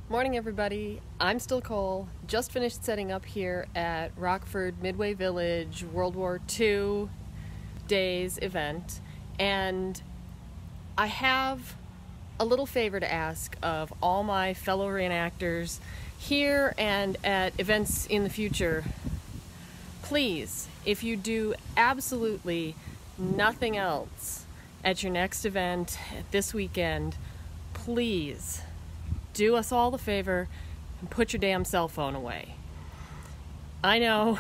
Morning everybody, I'm still Cole, just finished setting up here at Rockford Midway Village World War II Days event, and I have a little favor to ask of all my fellow reenactors here and at events in the future. Please, if you do absolutely nothing else at your next event this weekend, please do us all the favor and put your damn cell phone away. I know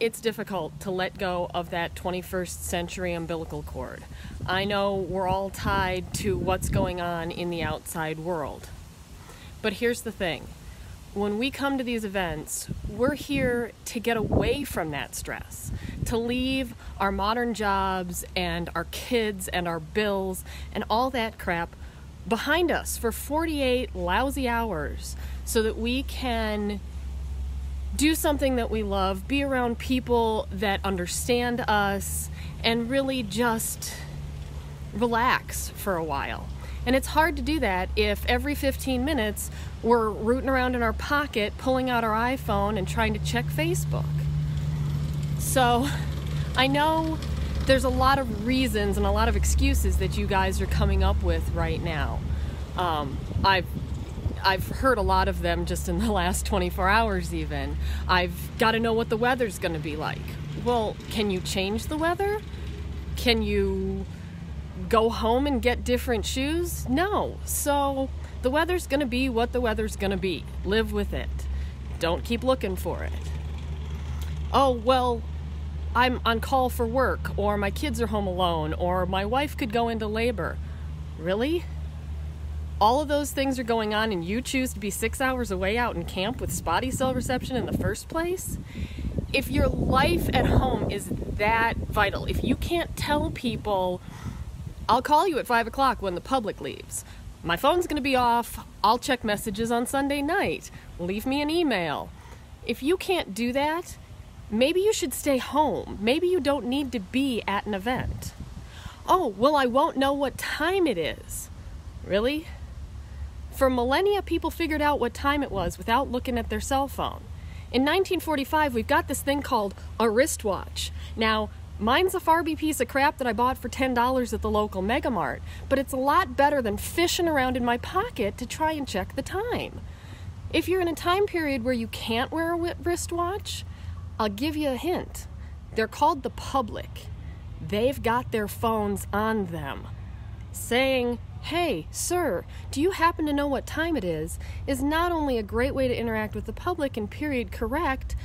it's difficult to let go of that 21st century umbilical cord. I know we're all tied to what's going on in the outside world. But here's the thing. When we come to these events, we're here to get away from that stress, to leave our modern jobs and our kids and our bills and all that crap behind us for 48 lousy hours so that we can do something that we love, be around people that understand us, and really just relax for a while. And it's hard to do that if every 15 minutes we're rooting around in our pocket, pulling out our iPhone and trying to check Facebook. So I know there's a lot of reasons and a lot of excuses that you guys are coming up with right now. I've heard a lot of them just in the last 24 hours even. I've got to know what the weather's going to be like. Well, can you change the weather? Can you go home and get different shoes? No. So the weather's going to be what the weather's going to be. Live with it. Don't keep looking for it. Oh, well, I'm on call for work, or my kids are home alone, or my wife could go into labor. Really? All of those things are going on and you choose to be 6 hours away out in camp with spotty cell reception in the first place? If your life at home is that vital, if you can't tell people, I'll call you at 5 o'clock when the public leaves. My phone's going to be off. I'll check messages on Sunday night. Leave me an email. If you can't do that, maybe you should stay home. Maybe you don't need to be at an event. Oh, well, I won't know what time it is. Really? For millennia, people figured out what time it was without looking at their cell phone. In 1945, we've got this thing called a wristwatch. Now, mine's a Farby piece of crap that I bought for $10 at the local Mega Mart, but it's a lot better than fishing around in my pocket to try and check the time. If you're in a time period where you can't wear a wristwatch, I'll give you a hint. They're called the public. They've got their phones on them. Saying, "Hey, sir, do you happen to know what time it is not only a great way to interact with the public and period correct,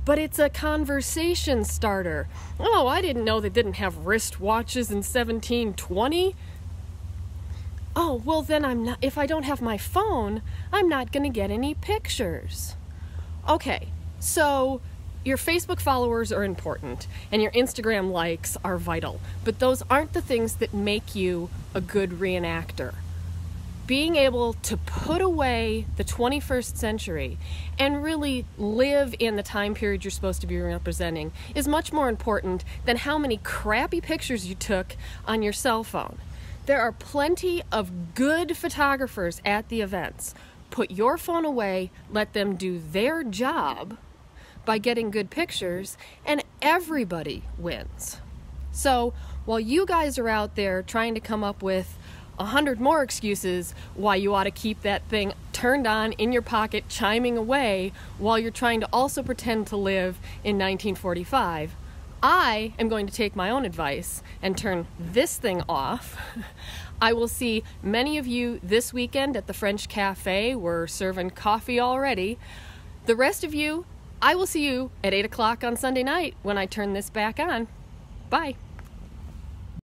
but it's a conversation starter. Oh, I didn't know they didn't have wristwatches in 1720. Oh, well then if I don't have my phone, I'm not going to get any pictures." Okay, so your Facebook followers are important and your Instagram likes are vital, but those aren't the things that make you a good reenactor. Being able to put away the 21st century and really live in the time period you're supposed to be representing is much more important than how many crappy pictures you took on your cell phone. There are plenty of good photographers at the events. Put your phone away, let them do their job by getting good pictures, and everybody wins. So while you guys are out there trying to come up with 100 more excuses why you ought to keep that thing turned on in your pocket, chiming away, while you're trying to also pretend to live in 1945, I am going to take my own advice and turn this thing off. I will see many of you this weekend at the French Cafe. We're serving coffee already. The rest of you, I will see you at 8 o'clock on Sunday night when I turn this back on. Bye.